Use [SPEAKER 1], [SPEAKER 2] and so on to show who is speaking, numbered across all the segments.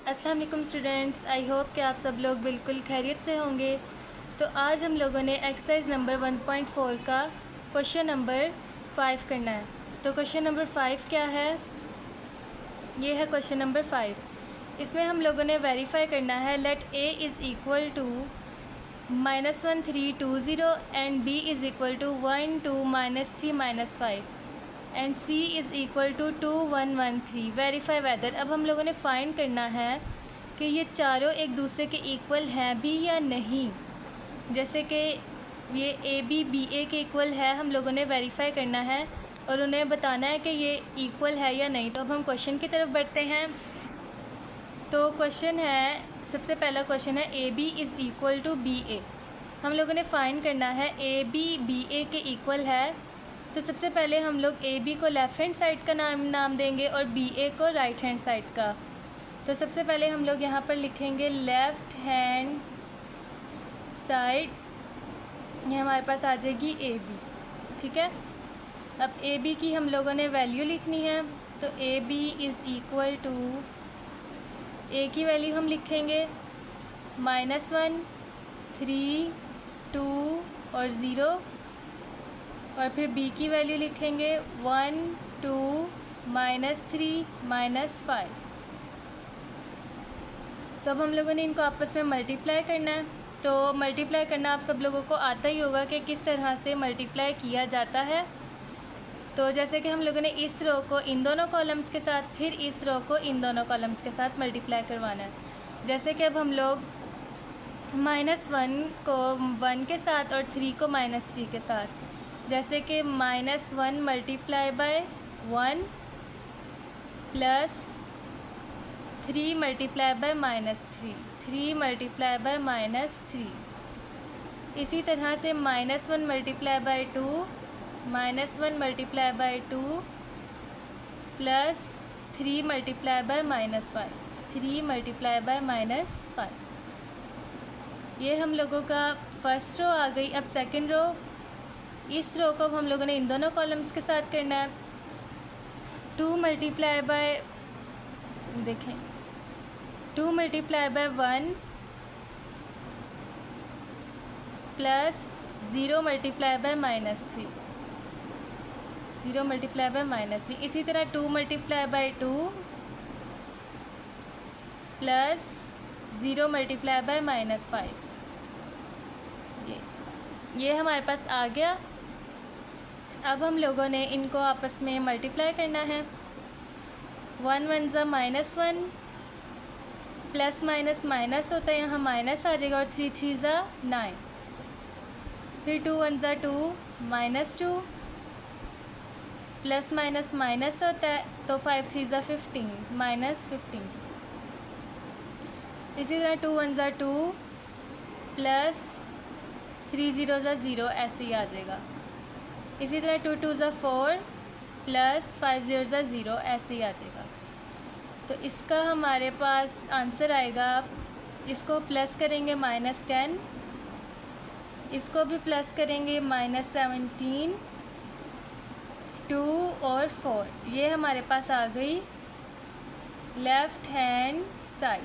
[SPEAKER 1] अस्सलाम वालेकुम students, I hope कि आप सब लोग बिल्कुल खैरियत से होंगे। तो आज हम लोगों ने एक्सरसाइज नंबर 1.4 का क्वेश्चन नंबर 5 करना है। तो क्वेश्चन नंबर 5 क्या है? ये है क्वेश्चन नंबर 5। इसमें हम लोगों ने वेरीफाई करना है let a is equal to -1 3 2 0 and b is equal to 1 2 -3 -5 and c is equal to 2 1 1 3। Verify whether. अब हम लोगों ने फाइंड करना है कि ये चारों एक दूसरे के इक्वल हैं भी या नहीं। जैसे कि ये ए बी बी ए के इक्वल है, हम लोगों ने वेरीफाई करना है और उन्हें बताना है कि ये इक्वल है या नहीं। तो अब हम क्वेश्चन की तरफ बढ़ते हैं। तो क्वेश्चन है, सबसे पहला क्वेश्चन है A B is equal to B A. हम लोगों ने फाइंड करना है ए बी ए के इक्वल है। तो सबसे पहले हम लोग ए बी को लेफ़्ट हैंड साइड का नाम देंगे और बी ए को राइट हैंड साइड का। तो सबसे पहले हम लोग यहाँ पर लिखेंगे लेफ़्ट हैंड साइड, ये हमारे पास आ जाएगी ए बी। ठीक है, अब ए बी की हम लोगों ने वैल्यू लिखनी है। तो A B is equal to, A की वैल्यू हम लिखेंगे -1 3 2 और 0, और फिर b की वैल्यू लिखेंगे 1 2 -3 -5। तो अब हम लोगों ने इनको आपस में मल्टीप्लाई करना है। तो मल्टीप्लाई करना आप सब लोगों को आता ही होगा कि किस तरह से मल्टीप्लाई किया जाता है। तो जैसे कि हम लोगों ने इस रो को इन दोनों कॉलम्स के साथ, फिर इस रो को इन दोनों कॉलम्स के साथ मल्टीप्लाई करवाना है। जैसे कि अब हम लोग -1 को 1 के साथ और 3 को -3 के साथ, जैसे कि -1 multiply by 1 plus 3 multiply by -3, 3 multiply by -3। इसी तरह से -1 multiply by 2, -1 multiply by 2 plus 3 multiply by -5, 3 multiply by -5। ये हम लोगों का फर्स्ट रो आ गई। अब सेकंड रो, इस रो को हम लोगों ने इन दोनों कॉलम्स के साथ करना है। 2 मल्टीप्लाई बाय, देखें 2 multiply by 1 plus 0 multiply by -3, 0 multiply by -3। इसी तरह 2 multiply by 2 plus 0 multiply by -5। ये हमारे पास आ गया। अब हम लोगों ने इनको आपस में मल्टीप्लाई करना है। 1 1 ज़ा -1, प्लस माइनस माइनस होता है, यहाँ माइनस आ जाएगा, और 3 3 ज़ा 9, फिर 2 1 ज़ा 2 -2, प्लस माइनस माइनस होता है तो 5 3 ज़ा 15 -15। इसी तरह 2 1 ज़ा 2 प्लस 3 0 ज़ा 0, ऐसे ही आ जाएगा। इसी तरह 2 2 ज़ा 4 प्लस 5 0 ज़ा 0, ऐसे ही आ जाएगा। तो इसका हमारे पास आंसर आएगा, इसको प्लस करेंगे -10, इसको भी प्लस करेंगे -17, 2 और 4। ये हमारे पास आ गई लेफ़्ट हैंड साइड।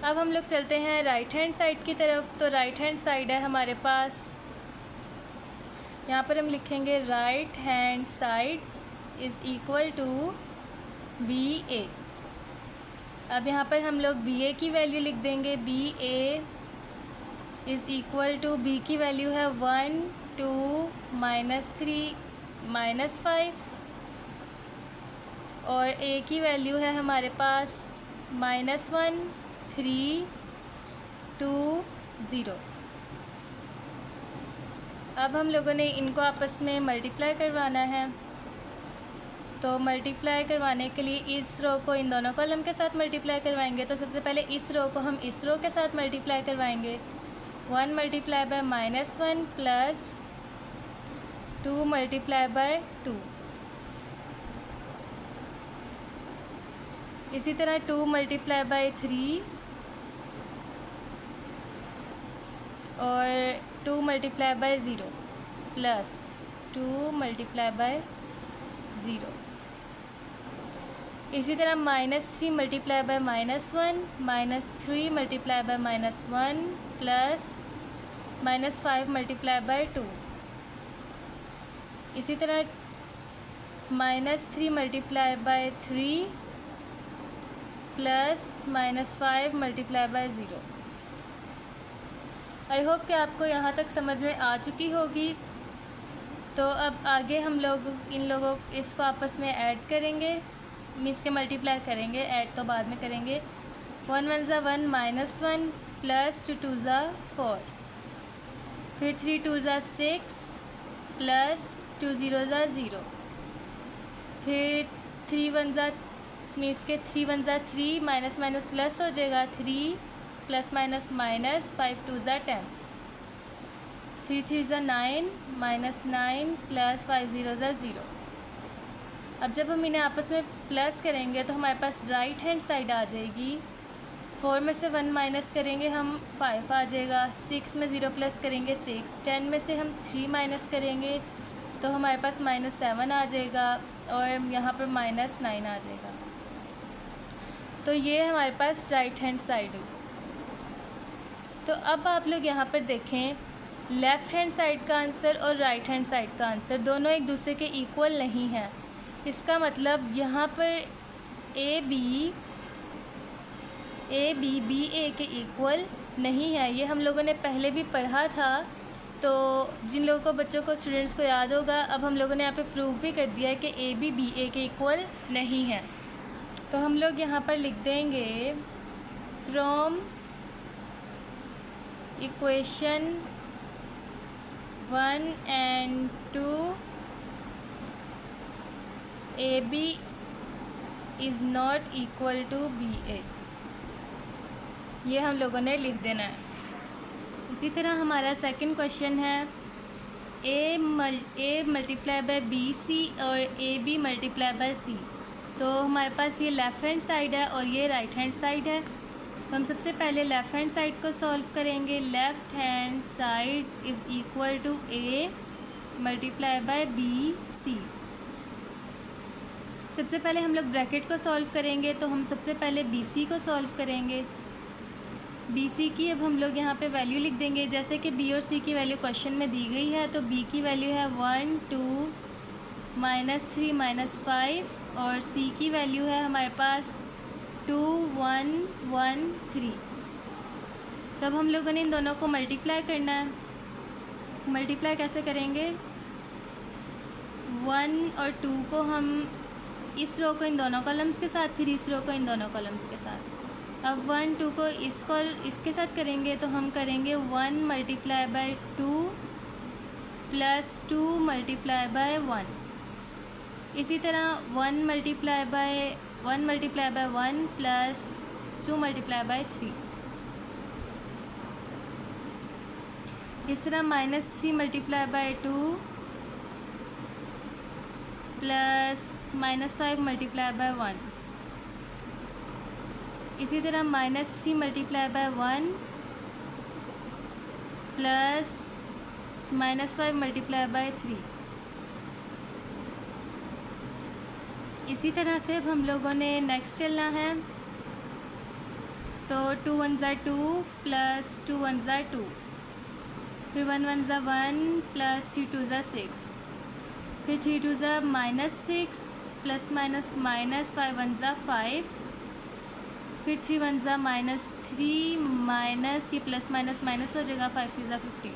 [SPEAKER 1] अब हम लोग चलते हैं राइट हैंड साइड की तरफ। तो राइट हैंड साइड है हमारे पास, यहाँ पर हम लिखेंगे right hand side is equal to B A. अब यहाँ पर हम लोग बी ए की वैल्यू लिख देंगे। B A is equal to, B की वैल्यू है 1 2 -3 -5, और ए की वैल्यू है हमारे पास -1 3 2 0। अब हम लोगों ने इनको आपस में मल्टीप्लाई करवाना है। तो मल्टीप्लाई करवाने के लिए इस रो को इन दोनों कॉलम के साथ मल्टीप्लाई करवाएंगे। तो सबसे पहले इस रो को हम इस रो के साथ मल्टीप्लाई करवाएंगे। 1 multiply by -1 plus 2 multiply by 2, इसी तरह 2 मल्टीप्लाई बाय 3 और 2 multiply by 0 plus 2 multiply by 0। इसी तरह -3 multiply by -1, -3 multiply by -1 plus -5 multiply by 2। इसी तरह -3 multiply by 3 plus -5 multiply by 0। I hope कि आपको यहाँ तक समझ में आ चुकी होगी। तो अब आगे हम लोग इन लोगों इसको आपस में ऐड करेंगे, मीन्स के मल्टीप्लाई करेंगे, ऐड तो बाद में करेंगे। 1 1 ज़ा 1 -1 प्लस 2 2 ज़ा 4, फिर 3 2 ज़ा 6 प्लस 2 0 ज़ा 0, फिर 3 1 ज़ा मीन्स के 3 1 ज़ा 3, माइनस माइनस प्लस हो जाएगा 3 प्लस माइनस माइनस, 5 2 ज़ा 10, 3 3 ज़ा 9 -9 प्लस 5 0 ज़ा 0। अब जब हम इन्हें आपस में प्लस करेंगे तो हमारे पास राइट हैंड साइड आ जाएगी। 4 में से 1 माइनस करेंगे हम 5 आ जाएगा। 6 में 0 प्लस करेंगे 6। 10 में से हम 3 माइनस करेंगे तो हमारे पास -7 आ जाएगा और यहाँ पर -9 आ जाएगा। तो ये हमारे पास राइट हैंड साइड है। तो अब आप लोग यहाँ पर देखें, लेफ़्ट हैंड साइड का आंसर और राइट हैंड साइड का आंसर दोनों एक दूसरे के इक्वल नहीं है। इसका मतलब यहाँ पर ए बी बी ए के इक्वल नहीं है। ये हम लोगों ने पहले भी पढ़ा था। तो जिन लोगों को, बच्चों को, स्टूडेंट्स को याद होगा, अब हम लोगों ने यहाँ पे प्रूव भी कर दिया है कि ए बी ए के इक्वल नहीं है। तो हम लोग यहाँ पर लिख देंगे from equation 1 and 2 AB is not equal to BA। ये हम लोगों ने लिख देना है। इसी तरह हमारा सेकंड क्वेश्चन है ए मल्टीप्लाई बाय BC और AB मल्टीप्लाई बाय C। तो हमारे पास ये लेफ़्ट हैंड साइड है और ये राइट हैंड साइड है। तो हम सबसे पहले लेफ़्ट हैंड साइड को सॉल्व करेंगे। Left hand side is equal to A multiply by BC। सबसे पहले हम लोग ब्रैकेट को सॉल्व करेंगे। तो हम सबसे पहले BC को सॉल्व करेंगे। BC की अब हम लोग यहाँ पे वैल्यू लिख देंगे। जैसे कि B और C की वैल्यू क्वेश्चन में दी गई है, तो B की वैल्यू है 1 2 -3 -5 और C की वैल्यू है हमारे पास 2 1 1 3। तब हम लोगों ने इन दोनों को मल्टीप्लाई करना है। मल्टीप्लाई कैसे करेंगे? 1 और 2 को हम इस रो को इन दोनों कॉलम्स के साथ, फिर इस रो को इन दोनों कॉलम्स के साथ। अब 1 2 को इसके साथ करेंगे तो हम करेंगे 1 multiply by 2 plus 2 multiply by 1। इसी तरह 1 multiply by 1 plus 2 multiply by 3। इस तरह -3 multiply by 2 plus -5 multiply by 1। इसी तरह -3 multiply by 1 plus -5 multiply by 3। इसी तरह से अब हम लोगों ने नेक्स्ट चलना है। तो 2 1 ज़ा 2 प्लस 2 1 ज़ा 2, फिर 1 1 ज़ा 1 प्लस 3 2 ज़ा 6, फिर 3 2 ज़ा -6 प्लस माइनस माइनस 5 1 ज़ा 5, फिर 3 1 ज़ा -3 माइनस ये प्लस माइनस माइनस हो जाएगा 5 3 ज़ा 15।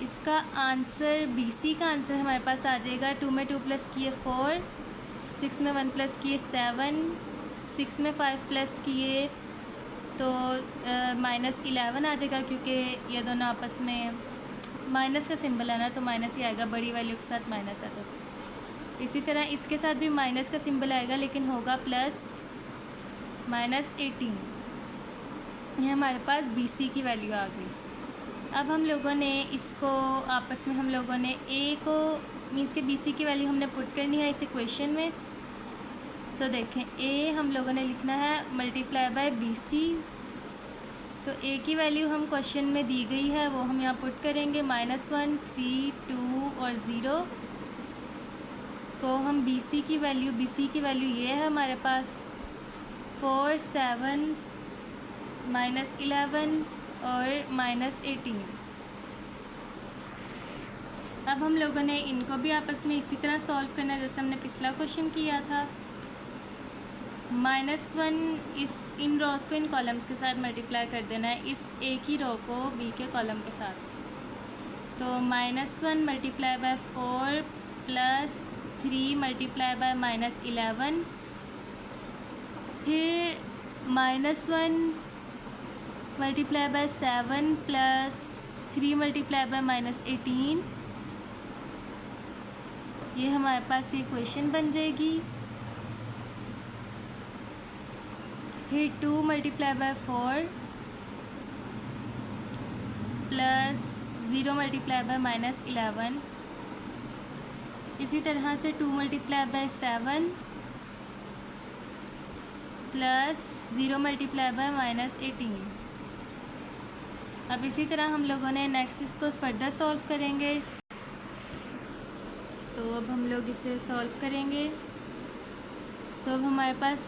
[SPEAKER 1] इसका आंसर BC का आंसर हमारे पास आ जाएगा 2 में 2 प्लस किए 4, 6 में 1 प्लस किए 7, 6 में 5 प्लस किए तो -11 आ जाएगा, क्योंकि ये दोनों आपस में माइनस का सिंबल है ना, तो माइनस ही आएगा, बड़ी वैल्यू के साथ माइनस है। तो इसी तरह इसके साथ भी माइनस का सिंबल आएगा, लेकिन होगा प्लस -18। ये हमारे पास BC की वैल्यू आ गई। अब हम लोगों ने इसको आपस में हम लोगों ने A को मीन्स के BC की वैल्यू हमने पुट करनी है इस इक्वेशन में। तो देखें A हम लोगों ने लिखना है मल्टीप्लाई बाय BC। तो A की वैल्यू हम क्वेश्चन में दी गई है, वो हम यहाँ पुट करेंगे -1 3 2 और 0। को हम BC की वैल्यू ये है हमारे पास 4, 7, -11 और -18। अब हम लोगों ने इनको भी आपस में इसी तरह सॉल्व करना है जैसे हमने पिछला क्वेश्चन किया था। -1 इन रोज़ को इन कॉलम्स के साथ मल्टीप्लाई कर देना है, इस A की रो को B के कॉलम के साथ। तो -1 multiply by 4 plus 3 multiply by -11, फिर -1 multiply by 7 plus 3 multiply by -18। ये हमारे पास ये इक्वेशन बन जाएगी। फिर 2 multiply by 4 plus 0 multiply by -11। इसी तरह से 2 multiply by 7 plus 0 multiply by -18। अब इसी तरह हम लोगों ने नेक्स्ट इसको फर्दर सॉल्व करेंगे। तो अब हम लोग इसे सॉल्व करेंगे। तो अब हमारे पास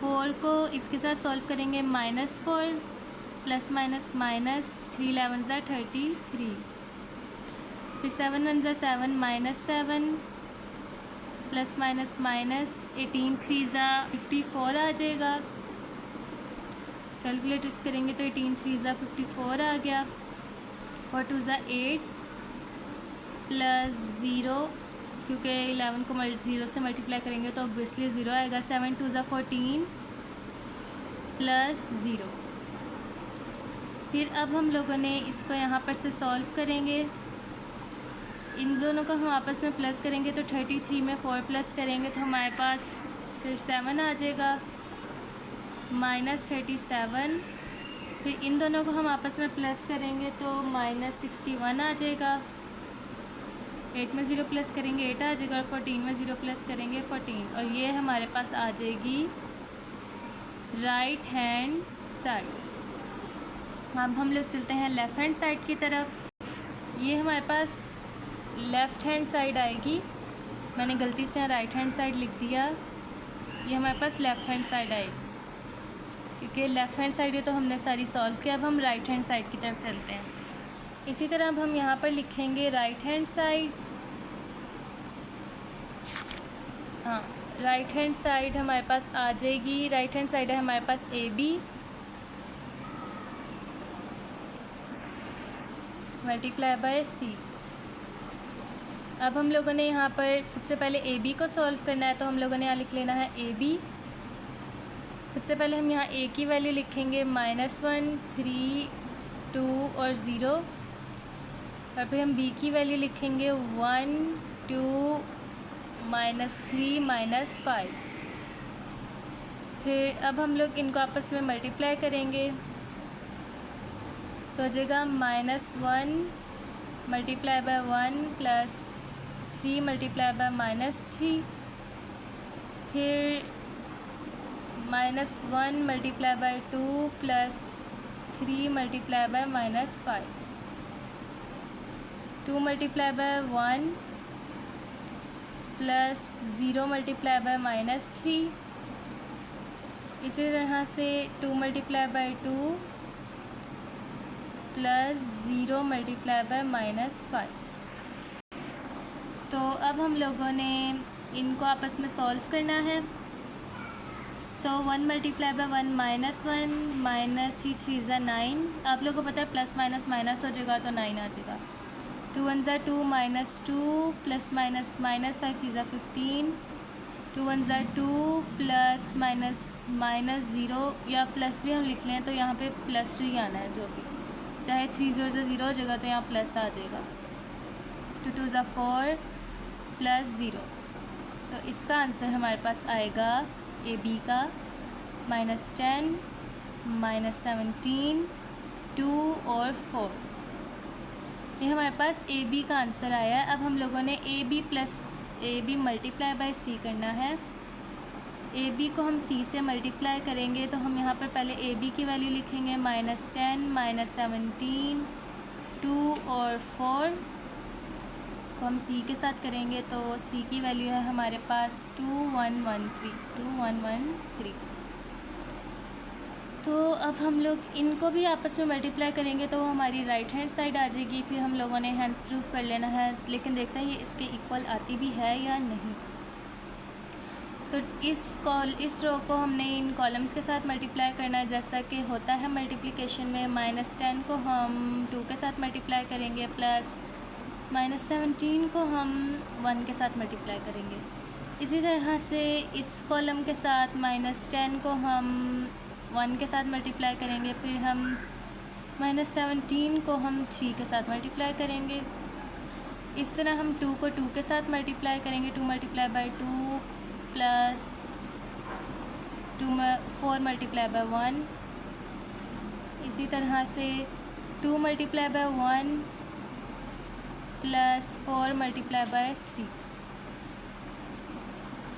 [SPEAKER 1] 4 को इसके साथ सॉल्व करेंगे -4 प्लस माइनस माइनस 3 11 ज़ा 33, फिर 7 1 ज़ा 7 -7 प्लस माइनस माइनस 18 3 ज़ा 54 आ जाएगा। कैलकुलेटर्स करेंगे तो 18 3 ज़ा 54 आ गया, और 2 ज़ा 8 प्लस 0, क्योंकि 11 को 0 से मल्टीप्लाई करेंगे तो ऑब्वियसली 0 आएगा। 7 2 ज़ा 14 प्लस 0। फिर अब हम लोगों ने इसको यहाँ पर से सॉल्व करेंगे। इन दोनों को हम आपस में प्लस करेंगे तो 33 में 4 प्लस करेंगे तो हमारे पास 7 आ जाएगा, -37। फिर इन दोनों को हम आपस में प्लस करेंगे तो -61 आ जाएगा। 8 में 0 प्लस करेंगे 8 आ जाएगा, और 14 में 0 प्लस करेंगे 14, और ये हमारे पास आ जाएगी राइट हैंड साइड। अब हम लोग चलते हैं लेफ़्ट हैंड साइड की तरफ। ये हमारे पास लेफ़्ट हैंड साइड आएगी, मैंने गलती से राइट हैंड साइड लिख दिया। ये हमारे पास लेफ़्ट हैंड साइड आएगी, क्योंकि लेफ़्ट हैंड साइड ये तो हमने सारी सॉल्व किया। अब हम राइट हैंड साइड की तरफ चलते हैं। इसी तरह अब हम यहाँ पर लिखेंगे राइट हैंड साइड। हाँ, राइट हैंड साइड हमारे पास आ जाएगी, राइट हैंड साइड है हमारे पास AB मल्टीप्लाई बाय C। अब हम लोगों ने यहाँ पर सबसे पहले AB को सॉल्व करना है, तो हम लोगों ने यहाँ लिख लेना है AB। सबसे पहले हम यहाँ A की वैल्यू लिखेंगे -1 3 2 और 0, और फिर हम B की वैल्यू लिखेंगे 1 2 -3 -5। फिर अब हम लोग इनको आपस में मल्टीप्लाई करेंगे तो हो जाएगा -1 multiply by 1 plus 3 multiply by -3, फिर -1 multiply by 2 plus 3 multiply by -5, 2 multiply by 1 plus 0 multiply by -3। इसी तरह से 2 multiply by 2 plus 0 multiply by -5। तो अब हम लोगों ने इनको आपस में सॉल्व करना है। तो 1 मल्टीप्लाई बाय 1 -1 माइनस 3 ज़ा 9। आप लोगों को पता है प्लस माइनस माइनस हो जाएगा तो 9 आ जाएगा। 2 1 ज़ा 2 -2 प्लस माइनस माइनस 5 3 ज़ा 15। 2 1 ज़ा 2 प्लस माइनस 0, या प्लस भी हम लिख लें तो यहाँ पे +2 ही आना है, जो भी चाहे 3 0 ज़ा 0 हो जाएगा तो यहाँ प्लस आ जाएगा। 2 2 ज़ा 4 प्लस 0। तो इसका आंसर हमारे पास आएगा AB का -10 -17 2 और 4। ये हमारे पास AB का आंसर आया है। अब हम लोगों ने AB plus AB multiply by C करना है। AB को हम C से मल्टीप्लाई करेंगे तो हम यहाँ पर पहले AB की वैल्यू लिखेंगे -10 -17 2 और 4, को हम सी के साथ करेंगे तो सी की वैल्यू है हमारे पास 2113। तो अब हम लोग इनको भी आपस में मल्टीप्लाई करेंगे तो वो हमारी राइट हैंड साइड आ जाएगी। फिर हम लोगों ने हैंड्स प्रूफ कर लेना है, लेकिन देखते हैं ये इसके इक्वल आती भी है या नहीं। तो इस रो को हमने इन कॉलम्स के साथ मल्टीप्लाई करना है, जैसा कि होता है मल्टीप्लिकेशन में। -10 को हम 2 के साथ मल्टीप्लाई करेंगे, प्लस -17 को हम 1 के साथ मल्टीप्लाई करेंगे। इसी तरह से इस कॉलम के साथ -10 को हम 1 के साथ मल्टीप्लाई करेंगे, फिर हम -17 को हम 3 के साथ मल्टीप्लाई करेंगे। इस तरह हम 2 को 2 के साथ मल्टीप्लाई करेंगे, 2 × 2 प्लस 4 × 1। इसी तरह से 2 × 1 प्लस 4 × 3।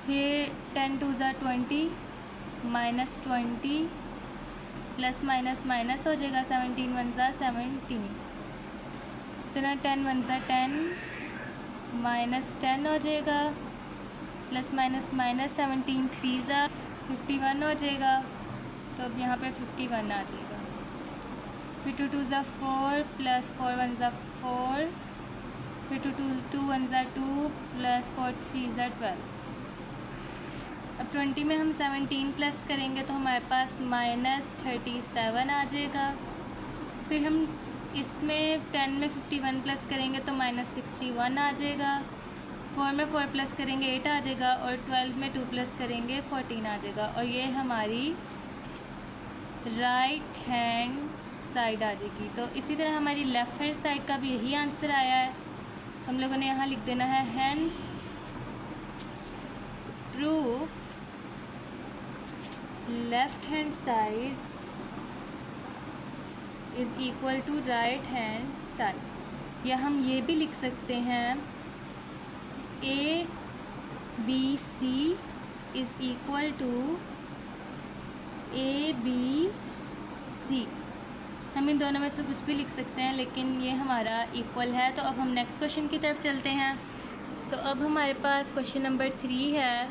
[SPEAKER 1] फिर 10 × 2 = 20, -20 प्लस माइनस माइनस हो जाएगा, 17 × 1 = 17। इस तरह 10 × 1 = 10, -10 हो जाएगा, प्लस माइनस माइनस 17 × 3 = 51 हो जाएगा। तो अब यहाँ पे 51 आ जाएगा। फिर 2 × 2 = 4 प्लस 4 × 1 = 4, फिर 2 × 1 = 2 प्लस 4 × 3 = 12। अब 20 में हम 17 प्लस करेंगे तो हमारे पास -37 आ जाएगा। फिर हम इसमें 10 में 51 प्लस करेंगे तो -61 आ जाएगा। 4 में 4 प्लस करेंगे 8 आ जाएगा, और 12 में 2 प्लस करेंगे 14 आ जाएगा। और ये हमारी राइट हैंड साइड आ जाएगी। तो इसी तरह हमारी लेफ़्ट हैंड साइड का भी यही आंसर आया है। हम लोगों ने यहाँ लिख देना है hence proof left hand side is equal to right hand side. या हम ये भी लिख सकते हैं ABC is equal to ABC। हम इन दोनों में से कुछ भी लिख सकते हैं, लेकिन ये हमारा इक्वल है। तो अब हम नेक्स्ट क्वेश्चन की तरफ चलते हैं। तो अब हमारे पास क्वेश्चन नंबर 3 है।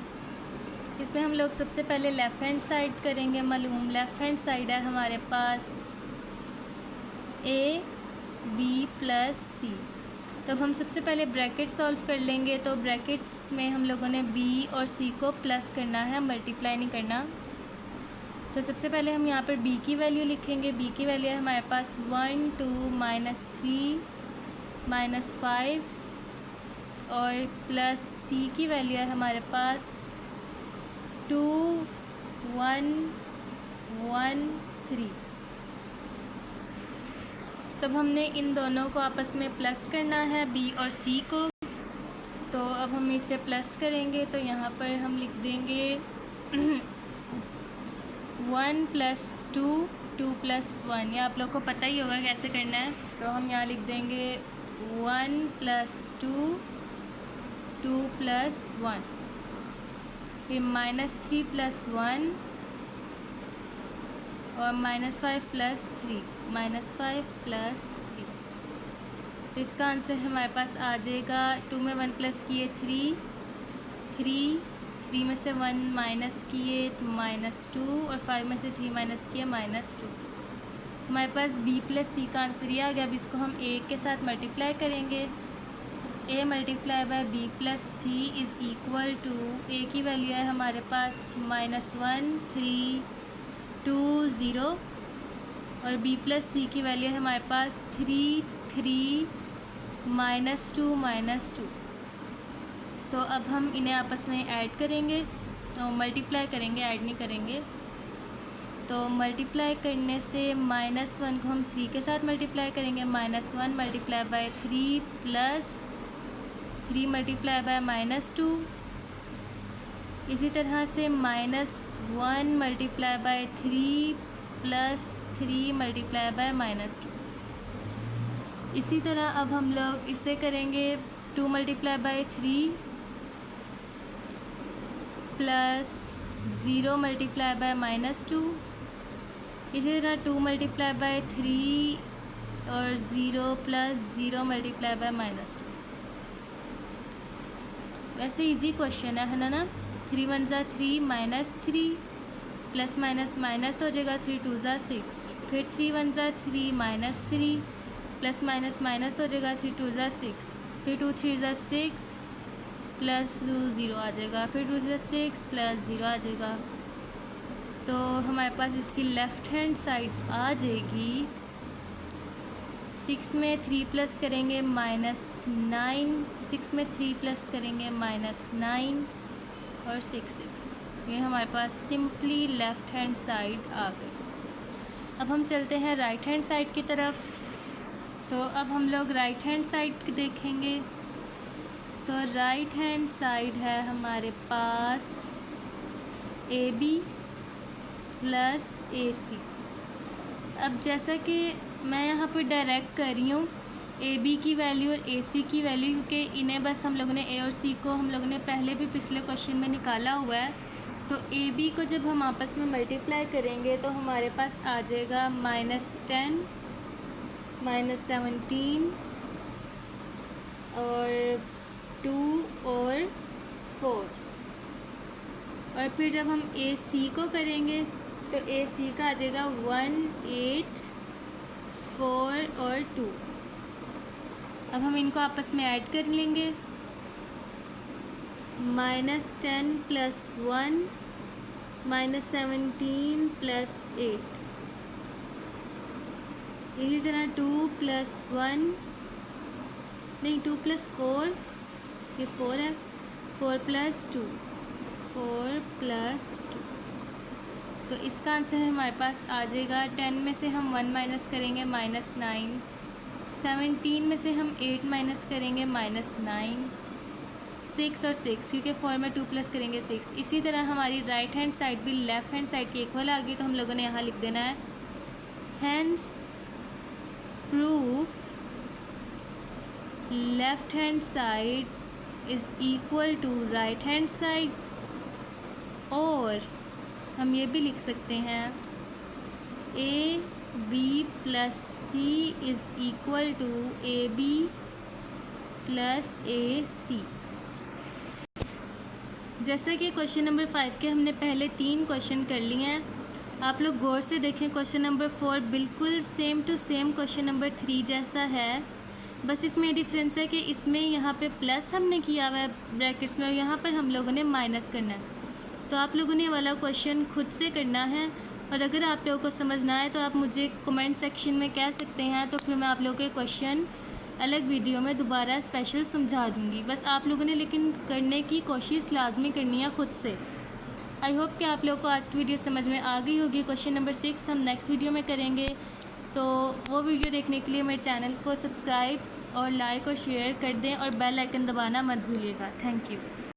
[SPEAKER 1] इसमें हम लोग सबसे पहले लेफ़्ट हैंड साइड करेंगे मालूम। लेफ़्ट हैंड साइड है हमारे पास AB + C। तो अब हम सबसे पहले ब्रैकेट सॉल्व कर लेंगे। तो ब्रैकेट में हम लोगों ने B और C को प्लस करना है, मल्टीप्लाई नहीं करना। तो सबसे पहले हम यहाँ पर B की वैल्यू लिखेंगे। B की वैल्यू है हमारे पास 1 2 -3 -5, और प्लस C की वैल्यू है हमारे पास 2 1 1 3। तब हमने इन दोनों को आपस में प्लस करना है, B और C को। तो अब हम इसे प्लस करेंगे तो यहाँ पर हम लिख देंगे 1 + 2 2 + 1। ये आप लोग को पता ही होगा कैसे करना है। तो हम यहाँ लिख देंगे 1 + 2 2 + 1, फिर -3 + 1 और -5 + 3 -5 + 3। तो इसका आंसर हमारे पास आ जाएगा 2 में 1 प्लस किए 3 3 में से 1 माइनस किए -2, और 5 में से 3 माइनस किए -2। हमारे पास B + C का आंसर ये आ गया। अब इसको हम A के साथ मल्टीप्लाई करेंगे। A × B + C is equal to, A की वैल्यू है हमारे पास -1 3 2 0, और B + C की वैल्यू है हमारे पास 3 3 -2 -2। तो अब हम इन्हें आपस में ऐड करेंगे, तो मल्टीप्लाई करेंगे, ऐड नहीं करेंगे। तो मल्टीप्लाई करने से -1 को हम 3 के साथ मल्टीप्लाई करेंगे, -1 × 3 प्लस 3 × -2। इसी तरह से -1 × 3 प्लस 3 × -2। इसी तरह अब हम लोग इसे करेंगे 2 × 3 प्लस 0 × -2। इसी तरह 2 × 3 और 0 प्लस 0 × -2। वैसे इजी क्वेश्चन है ना। 3 × 1 = 3 -3 प्लस माइनस माइनस हो जाएगा, 3 × 2 = 6, फिर 3 × 1 = 3 -3 प्लस माइनस माइनस हो जाएगा, 3 × 2 = 6, फिर 2 × 3 = 6 प्लस 0 आ जाएगा, फिर 2 × 3 = 6 प्लस 0 आ जाएगा। तो हमारे पास इसकी लेफ़्ट हैंड साइड आ जाएगी 6 में 3 प्लस करेंगे -9, 6 में 3 प्लस करेंगे -9 और 6। ये हमारे पास सिंपली लेफ़्ट हैंड साइड आ गई। अब हम चलते हैं राइट हैंड साइड की तरफ। तो अब हम लोग राइट हैंड साइड देखेंगे। तो राइट हैंड साइड है हमारे पास AB प्लस AC। अब जैसा कि मैं यहाँ पर डायरेक्ट कर रही हूँ AB की वैल्यू और AC की वैल्यू, क्योंकि इन्हें बस हम लोगों ने A और C को हम लोगों ने पहले भी पिछले क्वेश्चन में निकाला हुआ है। तो AB को जब हम आपस में मल्टीप्लाई करेंगे तो हमारे पास आ जाएगा -10 -17 और 2 और 4। और फिर जब हम AC को करेंगे तो AC का आ जाएगा 1 8 4 और 2। अब हम इनको आपस में ऐड कर लेंगे। -10 + 1 -17 + 8, इसी तरह 2 + 1 नहीं 2 + 4, ये 4 है, 4 + 2 4 + 2। तो इसका आंसर हमारे पास आ जाएगा 10 में से हम 1 माइनस करेंगे -9, 17 में से हम 8 माइनस करेंगे -9, 6 और 6, क्योंकि 4 में 2 प्लस करेंगे 6। इसी तरह हमारी राइट हैंड साइड भी लेफ़्ट हैंड साइड की इक्वल आ गई। तो हम लोगों ने यहाँ लिख देना है hence proof left hand side is equal to right hand side. और हम ये भी लिख सकते हैं AB + C is equal to AB + AC। जैसा कि क्वेश्चन नंबर 5 के हमने पहले 3 क्वेश्चन कर लिए हैं, आप लोग गौर से देखें। क्वेश्चन नंबर 4 बिल्कुल same to same question number 3 जैसा है, बस इसमें डिफरेंस है कि इसमें यहाँ पे प्लस हमने किया हुआ है ब्रैकेट्स में, और यहाँ पर हम लोगों ने माइनस करना है। तो आप लोगों ने वाला क्वेश्चन खुद से करना है, और अगर आप लोगों को समझना है तो आप मुझे कमेंट सेक्शन में कह सकते हैं, तो फिर मैं आप लोगों के क्वेश्चन अलग वीडियो में दोबारा स्पेशल समझा दूँगी। बस आप लोगों ने लेकिन करने की कोशिश लाजमी करनी है ख़ुद से। आई होप कि आप लोगों को आज की वीडियो समझ में आ गई होगी। क्वेश्चन नंबर 6 हम नेक्स्ट वीडियो में करेंगे, तो वो वीडियो देखने के लिए मेरे चैनल को सब्सक्राइब और लाइक और शेयर कर दें, और बेल आइकन दबाना मत भूलिएगा। Thank you.